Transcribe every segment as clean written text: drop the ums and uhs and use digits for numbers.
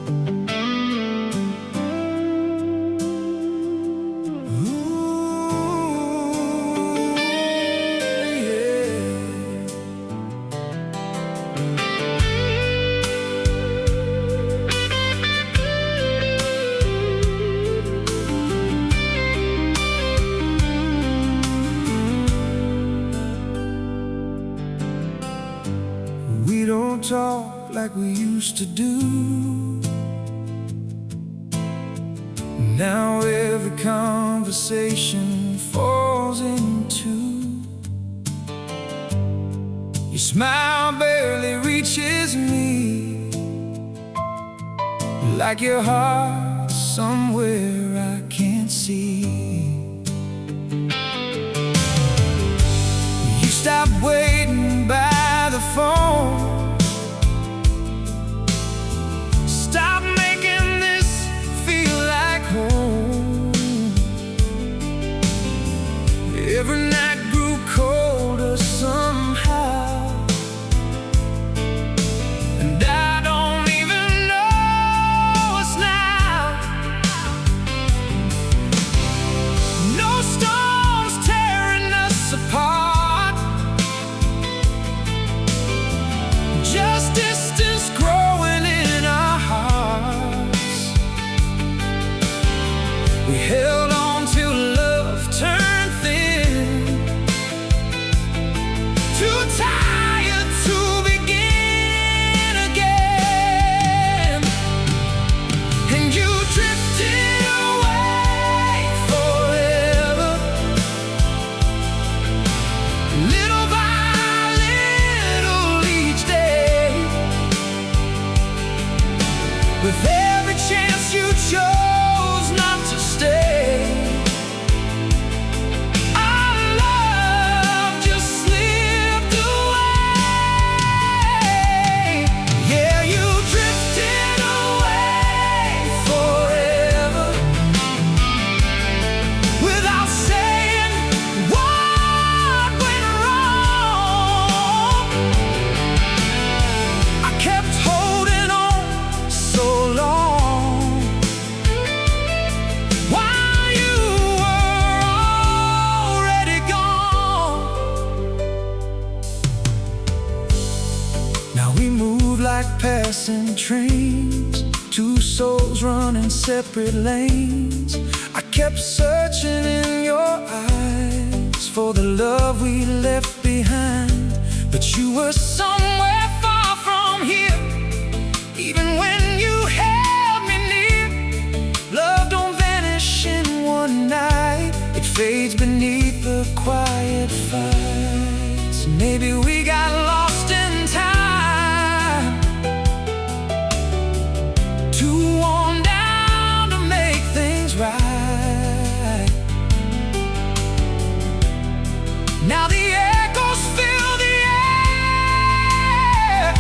We don't talk like we used to do. Now every conversation falls into your smile barely reaches me, like your heart somewhere I can't see. You stop waiting by the phone. Stop making this feel like home. Every night grew colder somehow, and I don't even know us now. No storms tearing us apart, just distance growing in our hearts. We held on till love turned thin, too tired to begin again. And you drifted away forever, little by little each day. With every chance you chose not to stay, our love just slipped away. Yeah, you drifted away forever, without saying what went wrong. I kept holding on so long while you were already gone. Now we move like passing trains, two souls running separate lanes. I kept searching in your eyes for the love we left behind, but you were somewhere far from here. Even when you held me near, love don't vanish in one night. It fades beneath the quiet fights. Maybe we got lost in time, too worn down to make things right. Now the echoes fill the air,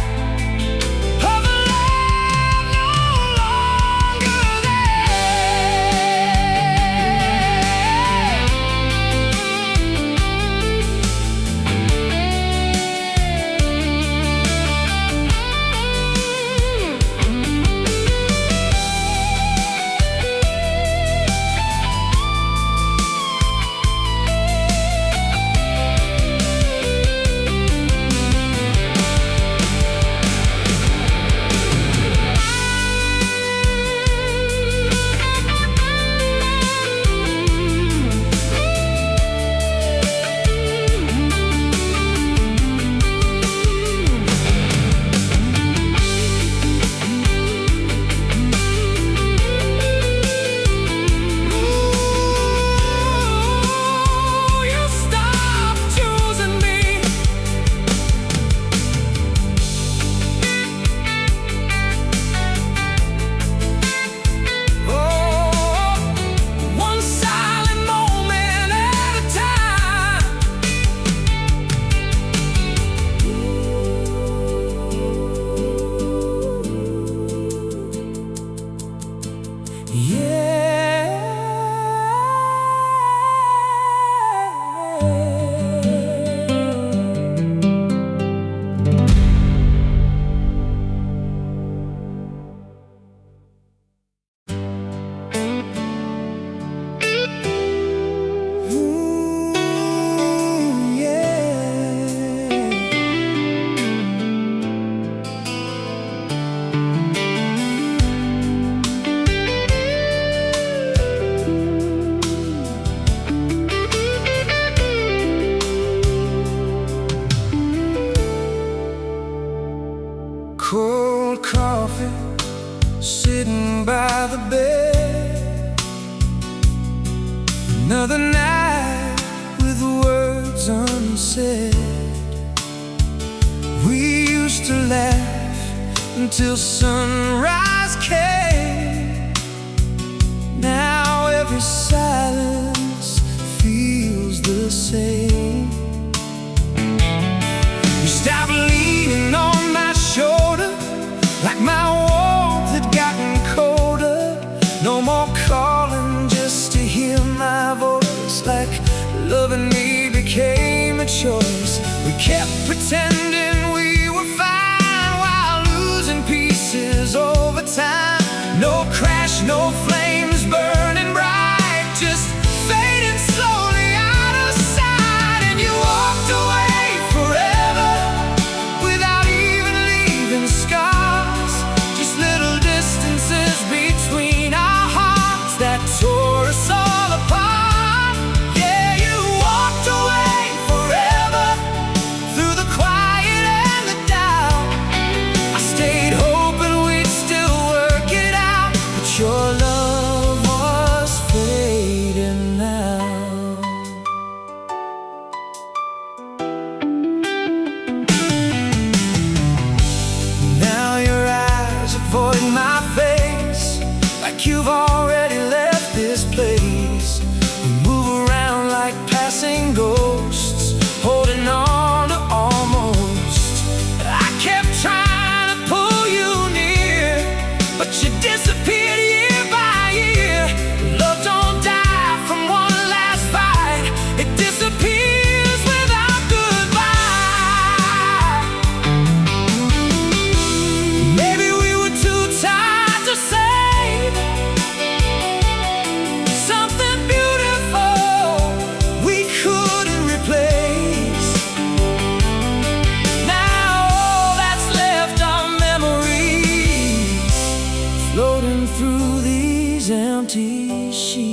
coffee, sitting by the bed. Another night with words unsaid. We used to laugh until sunrise came. Now every silence feels the same. You stopped leaning on my shoulder, like my warmth had gotten colder. No more calling just to hear my voice, like loving me became a choice. We kept pretending we were fine while losing pieces over time. No crash, no flames burning bright, just fading slowly out of sight. And you walked away forever without even leaving scars. Just little distances between our hearts that tore us all apart. Yeah, you walked away forever through the quiet and the doubt. I stayed hoping we'd still work it out, but your love was fading now. Now your eyes avoid my face, like you've already left this place. We move around like passing ghosts, holding on to almost. I kept trying to pull you near, but you disappeared year by year. Love don't die from one last fight, it disappears without goodbye. Maybe we were too tired to say something beautiful we couldn't replace. Now all that's left are memories floating through these empty sheets.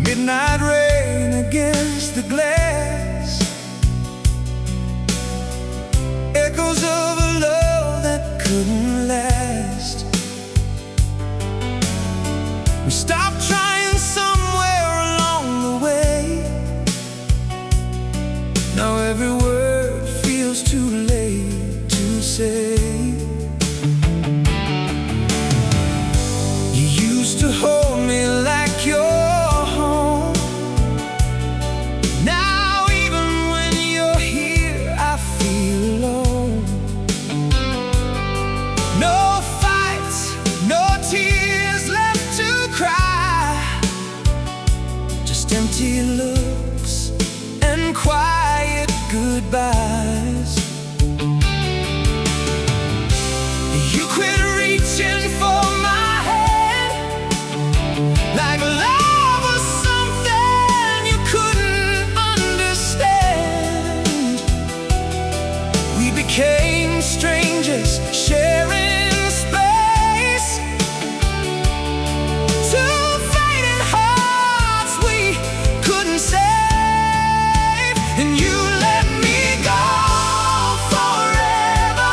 Midnight rain against the glass, echoes of a love that couldn't last. We stopped trying somewhere along the way. Now every word feels too late to say. You used to hold me like your home. Now even when you're here, I feel alone. No fights, no tears left to cry, just empty looks and quiet goodbyes. You quit reaching for my hand, like love was something you couldn't understand. became strangers, sharing space. Two fading hearts we couldn't save, and you let me go forever.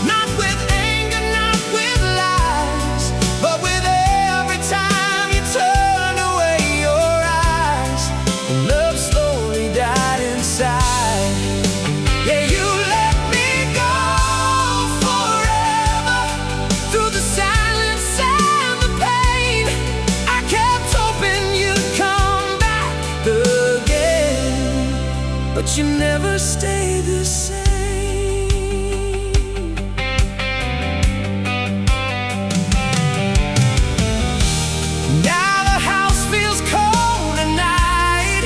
Not with anger, not with lies, but with every time you turned away your eyes. Love slowly died inside. Yeah, you let me go forever. Through the silence and the pain, I kept hoping you'd come back again, but you never stayed the same. Now the house feels cold at night,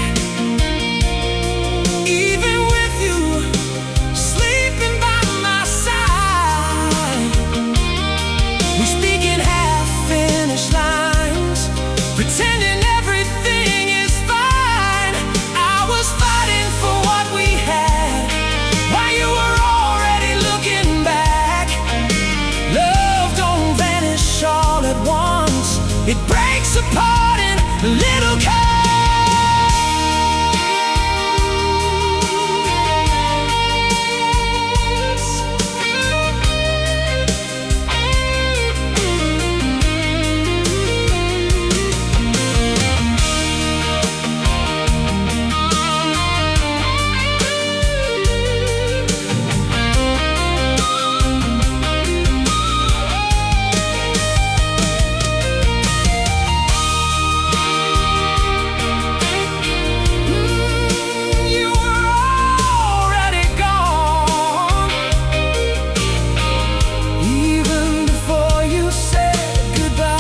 even with you sleeping by my side. We speak in half-finished lines, pretending everything is fine. I was fighting for what we had, while you were already looking back. Love don't vanish all at once, it breaks apart in little cuts. You were already gone, even before you said goodbye.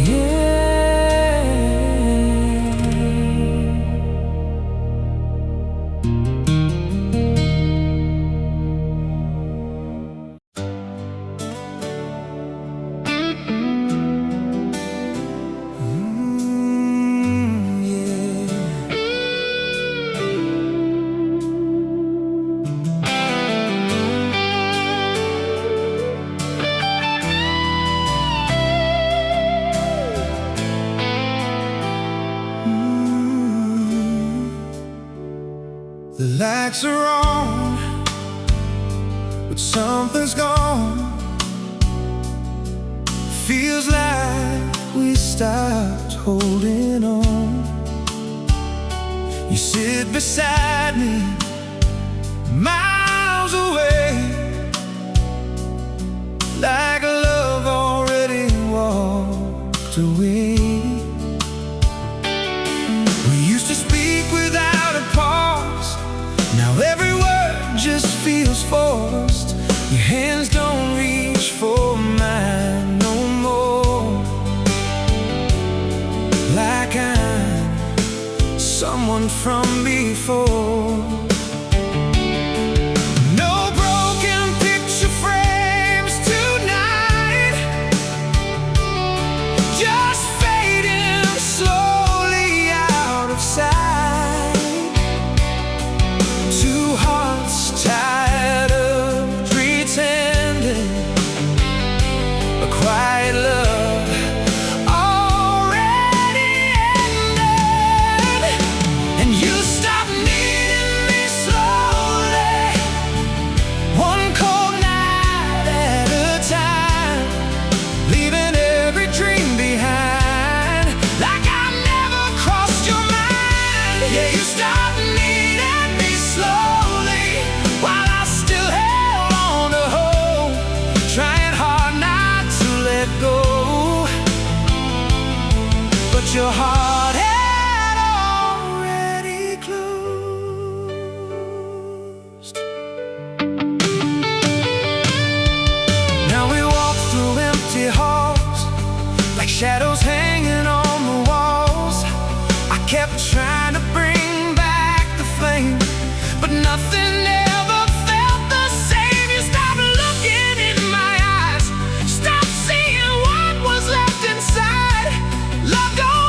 Yeah. Yeah. The lights are on, but something's gone. Feels like we stopped holding on. You sit beside me, miles away, like love already walked away. We used to speak without a pause, now every word just feels forced. Your hands don't reach for mine no more, like I'm someone from before. No broken picture frames tonight, just fading slowly out of sight. Two hearts tired of pretending, a quiet love already ended, and you stopped needing me slowly, one cold night at a time, leaving every dream behind, like I never crossed your mind. Yeah, you stopped needing me slowly, while I still held on to hope, trying hard not to let go, but your heart had already closed. Now we walk through empty halls, like shadows hanging on the walls. I kept trying to bring back the flame, but nothing ever felt the same. You stopped looking in my eyes, stopped seeing what was left inside. Love don't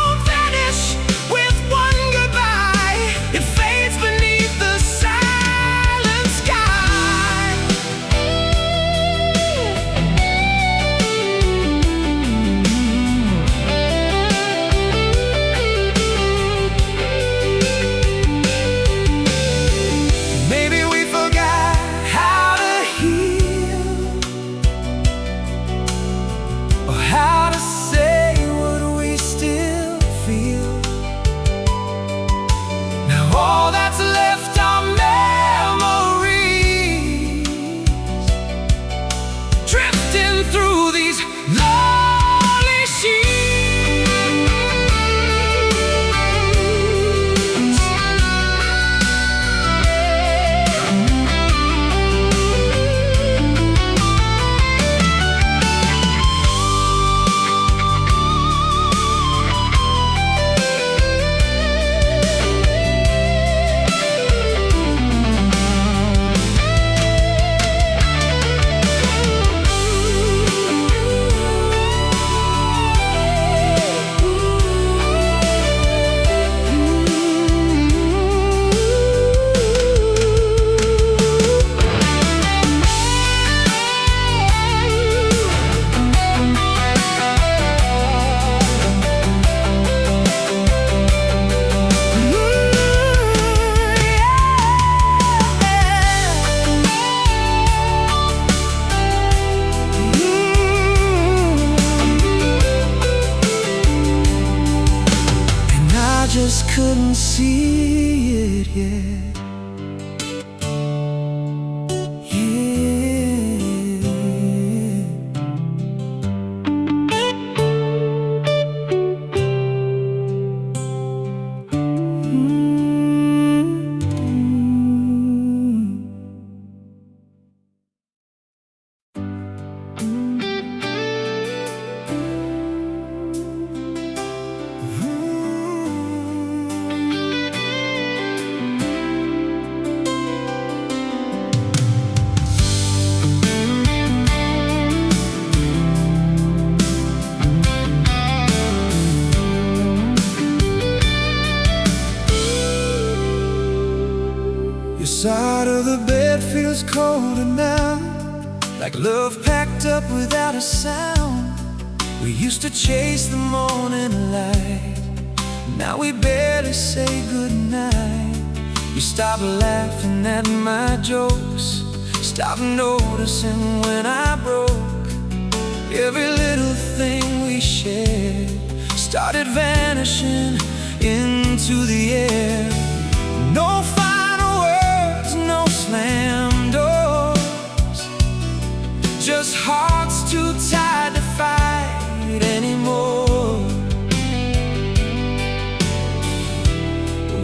just couldn't see it yet. Your side of the bed feels colder now, like love packed up without a sound. We used to chase the morning light, now we barely say goodnight. You stopped laughing at my jokes, stopped noticing when I broke. Every little thing we shared started vanishing into the air. No final words, no slam doors, just hearts too tired to fight anymore.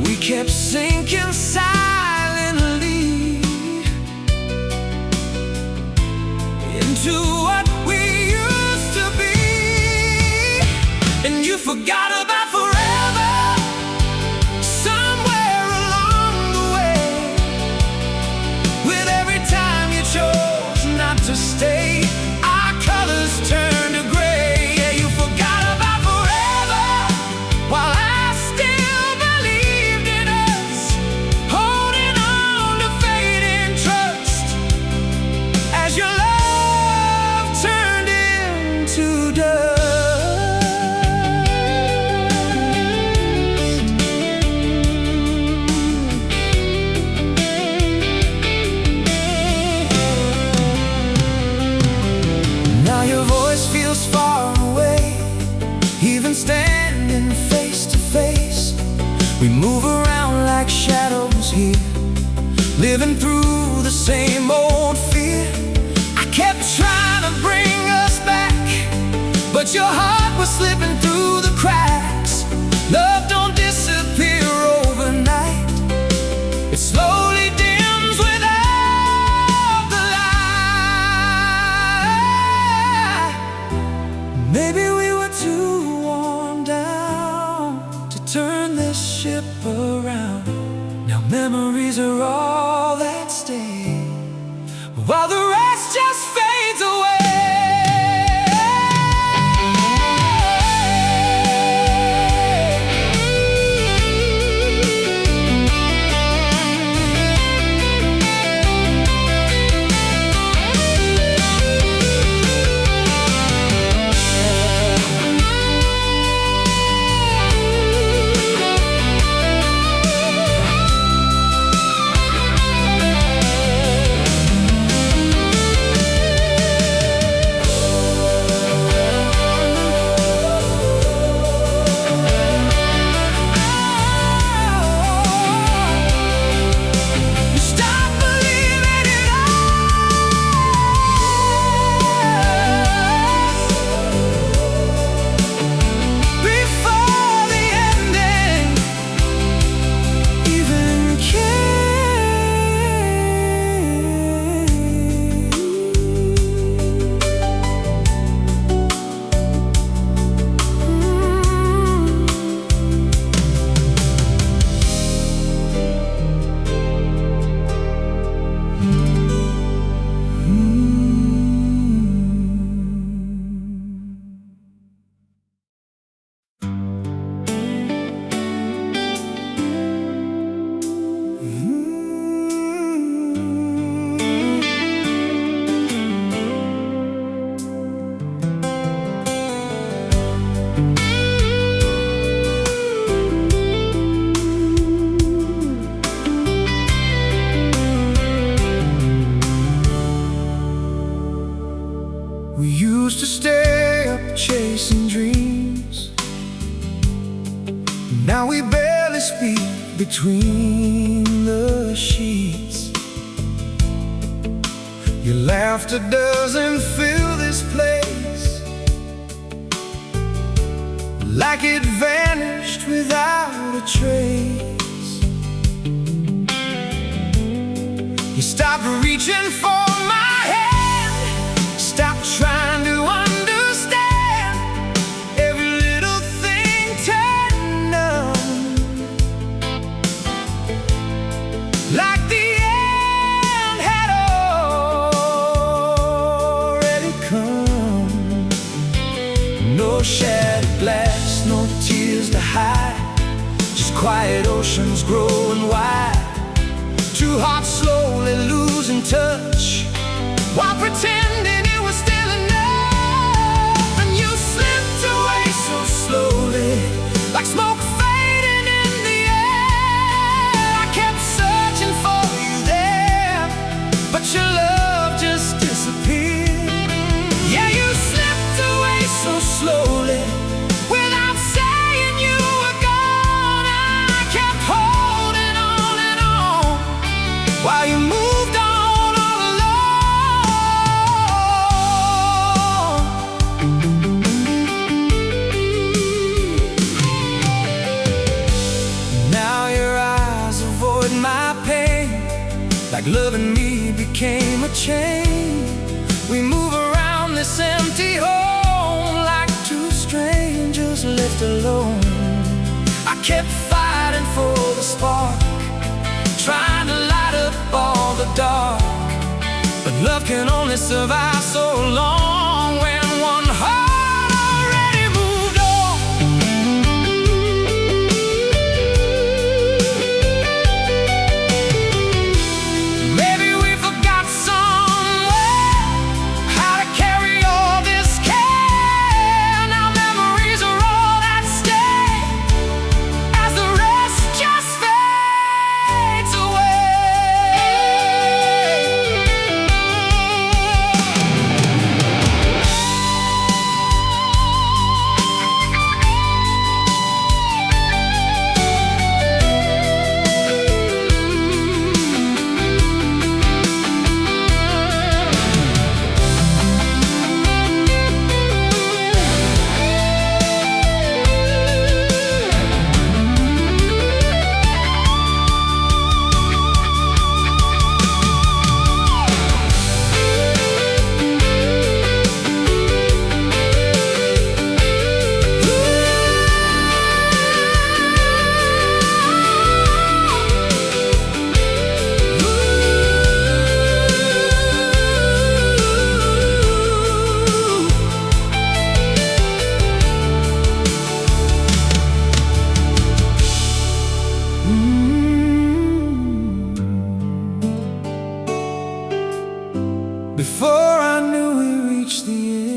We kept sinking silently into what we used to be, and you forgot about forever somewhere along the way. With every time you chose not to stay, our colors turned to gray. Yeah, you forgot about forever while I still believed in us, holding on to fading trust as your love turned into dust. Now your voice feels far away, even standing face to face. We move around like shadows here, living through the same old fear. I kept trying to bring us back, but your heart was slipping through the cracks. Love don't disappear overnight, it slowly dims without the light. Maybe we were too worn down to turn this ship around. Now memories are all that stay, while the rest just fades away. We used to stay up chasing dreams, now we barely barely speak between the sheets. Your laughter doesn't fill this place, like it vanished without a trace. You stopped reaching for my hand, stopped trying to understand. Every little thing turned numb, like the end had already come. No shattered glass, no tears to hide, just quiet oceans growing wide. Two hearts slowly losing touch, while pretending it was still enough. And you slipped away so slowly, like smoke fading in the air. I kept searching for you there, but your love just disappeared. Yeah, you slipped away so slowly, without saying you were gone. I kept holding on and on, while you moved on all alone. Now your eyes avoid my pain, like loving me became a chain. We move around this empty home like two strangers left alone. I kept fighting for the spark, trying to light up all the dark. But love can only survive so long when one heart already moved on. Maybe we forgot somewhere how to carry all this care. Now memories are all that stay, as the rest just fades away. Before I knew we reached the end.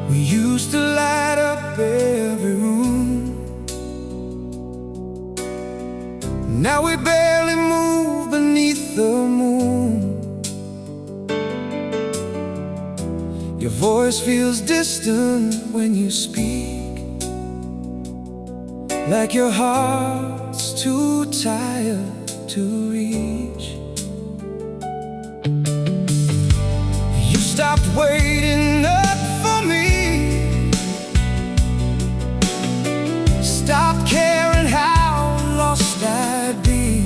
We used to light up every room. Now we barely move beneath the moon. Your voice feels distant when you speak, like your heart's too tired to reach. You stopped waiting up for me, stopped caring how lost I'd be.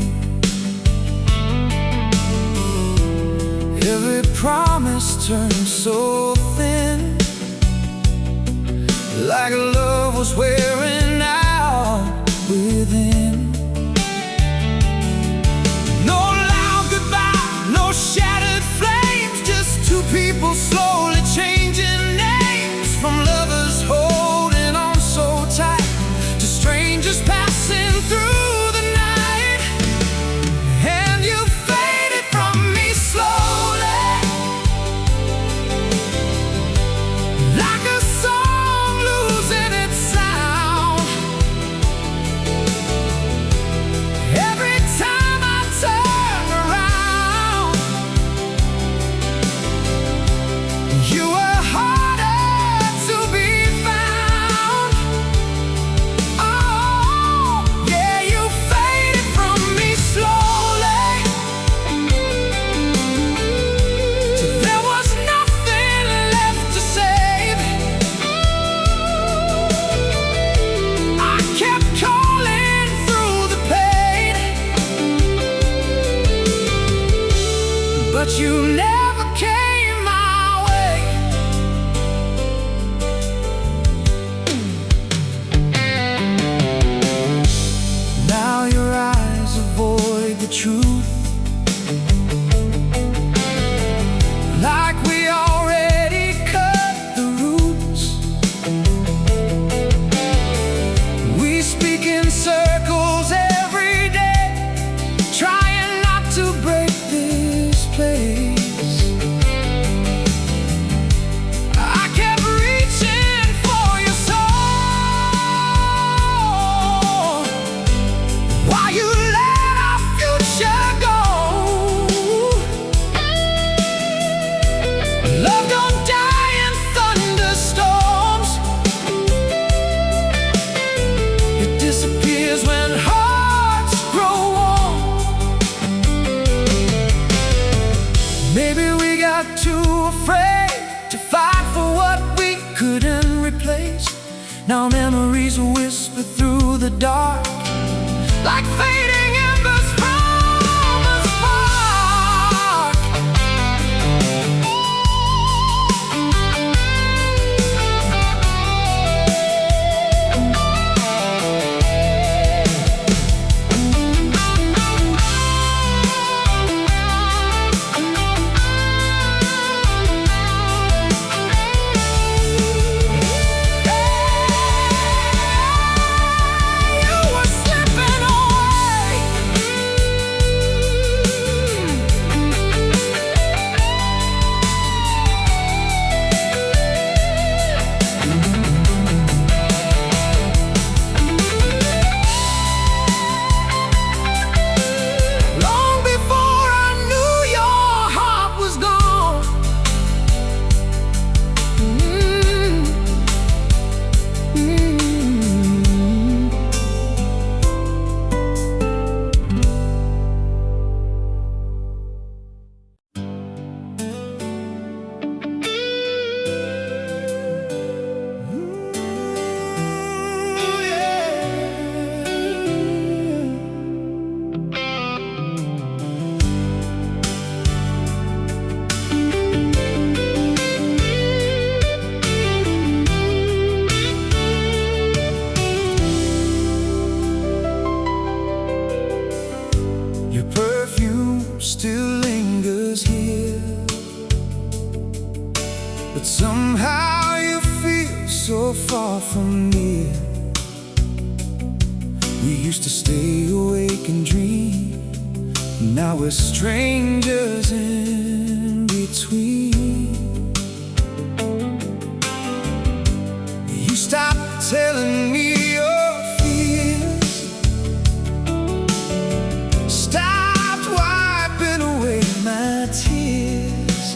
Every promise turned so thin, like love was wearing out within. No loud goodbye, no shattered flames, just two people slowly changing names, from lovers holding on so tight to strangers passing through the night. And you faded from me slowly, like a song losing its sound. Every time I turn around, you were harder to be found. Oh, yeah, you faded from me slowly, till there was nothing left to save. I kept calling through the pain, but you never came my way. Now your eyes avoid the truth, like we already cut the roots. We speak in circles every day, trying not to break this place. I kept reaching for your soul, while you let our future go. Love don't die in thunderstorms, it disappears when hearts grow warm. Maybe we got too afraid to fight for what we couldn't replace. Now memories whisper through the dark, like fading embers from a spark. You were slipping away. Long before I knew your heart was gone. Your perfume still lingers here, but somehow you feel so far from near. We used to stay awake and dream, now we're strangers in between. You stopped telling me your fears, stopped wiping away my tears.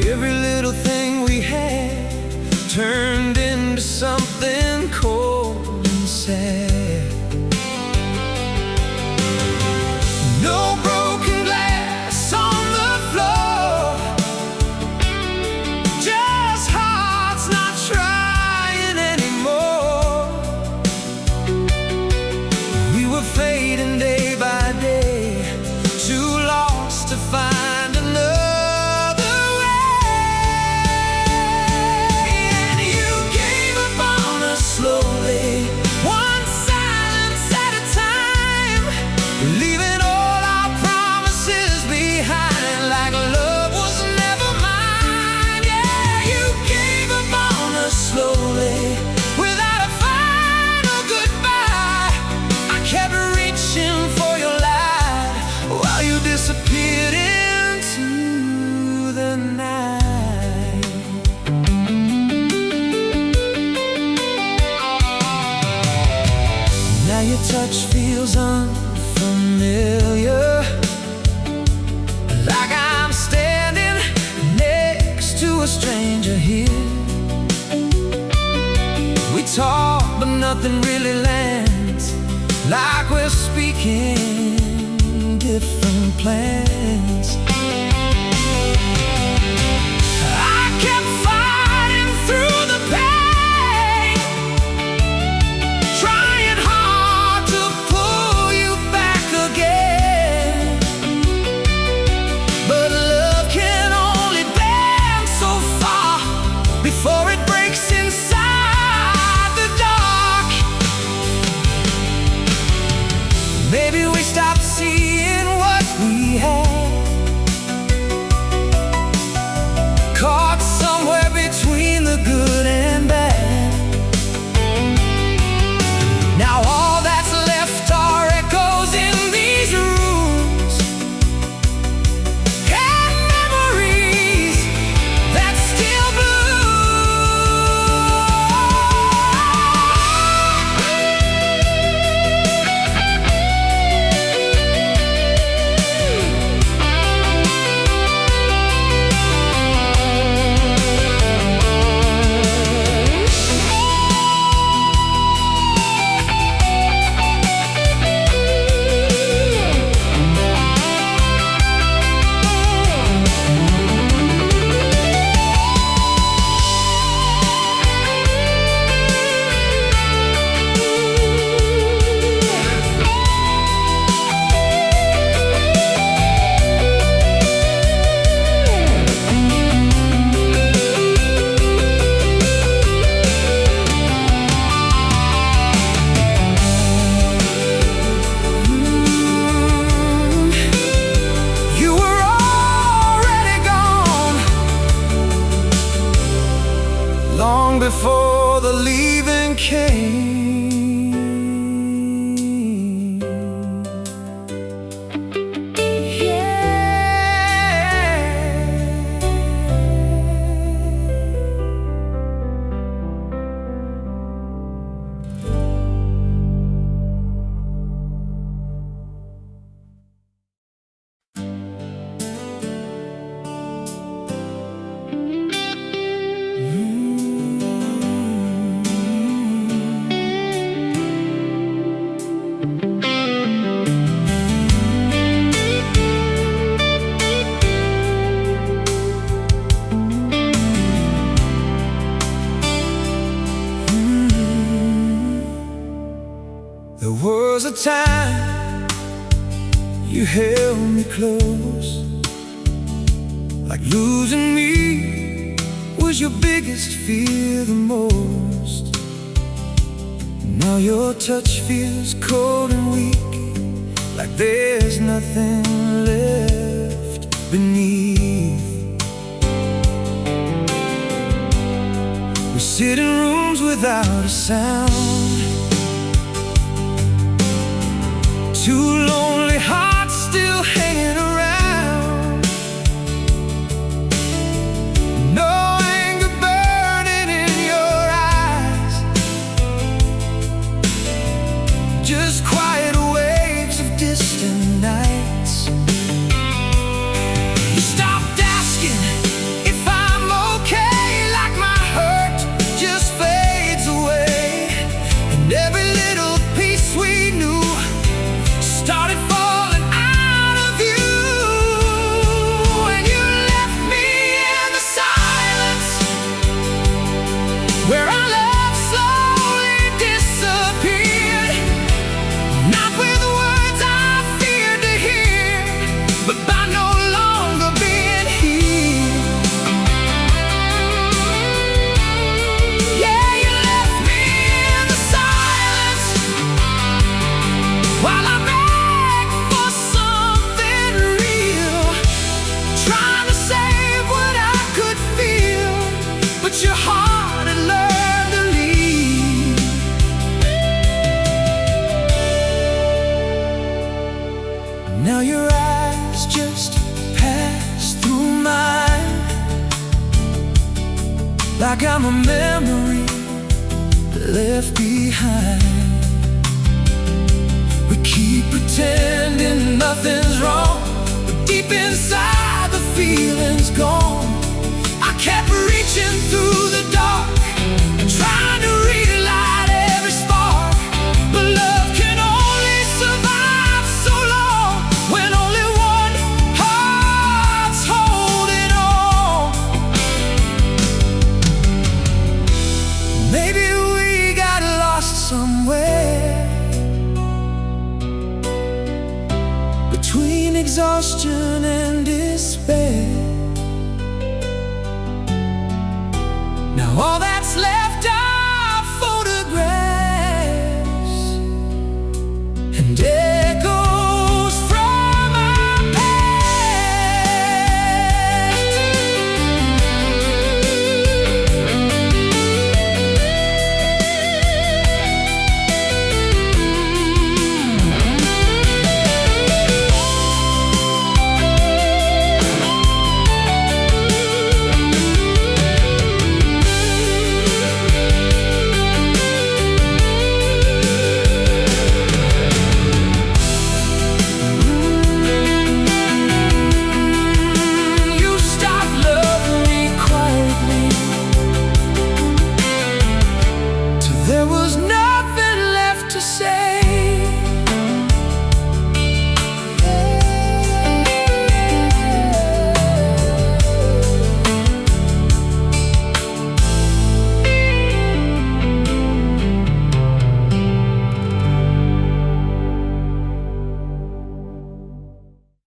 Every little thing we had turned into something cold and sad. No broken glass on the floor, just hearts not trying anymore. We were fading day by day, too lost to find another way. And feels unfamiliar, like I'm standing next to a stranger here. We talk, but nothing really lands, like we're speaking different plans. I kept fighting through the pain, trying hard to pull you back again. But love can only bend so far before it breaks inside the dark. Maybe we stopped seeing what we had, caught somewhere between the good and bad. Now all that's left are echoes in these rooms, and memories that still long before the leaving came. There was a time you held me close, like losing me was your biggest fear the most. Now your touch feels cold and weak, like there's nothing left beneath. We sit in rooms without a sound, two lonely hearts still hanging around. No anger burning in your eyes, just quiet waves of distant nights. You stopped asking if I'm okay, like my hurt just fades away, and every little piece we knew started falling out of you. And you left me in the silence, where our love slowly disappeared, not with words I feared to hear, but by no longer being here. Yeah, you left me in the silence while I for something real, trying to save what I could feel, but your heart had learned to leave. Now your eyes just pass through mine, like I'm a memory left behind. We keep keep pretending nothing's wrong, but deep inside the feeling's gone. I kept reaching through the dark, trying to relight every spark, but love can only survive so long when only one heart's holding on. Maybe we got lost somewhere between exhaustion and despair. Now all that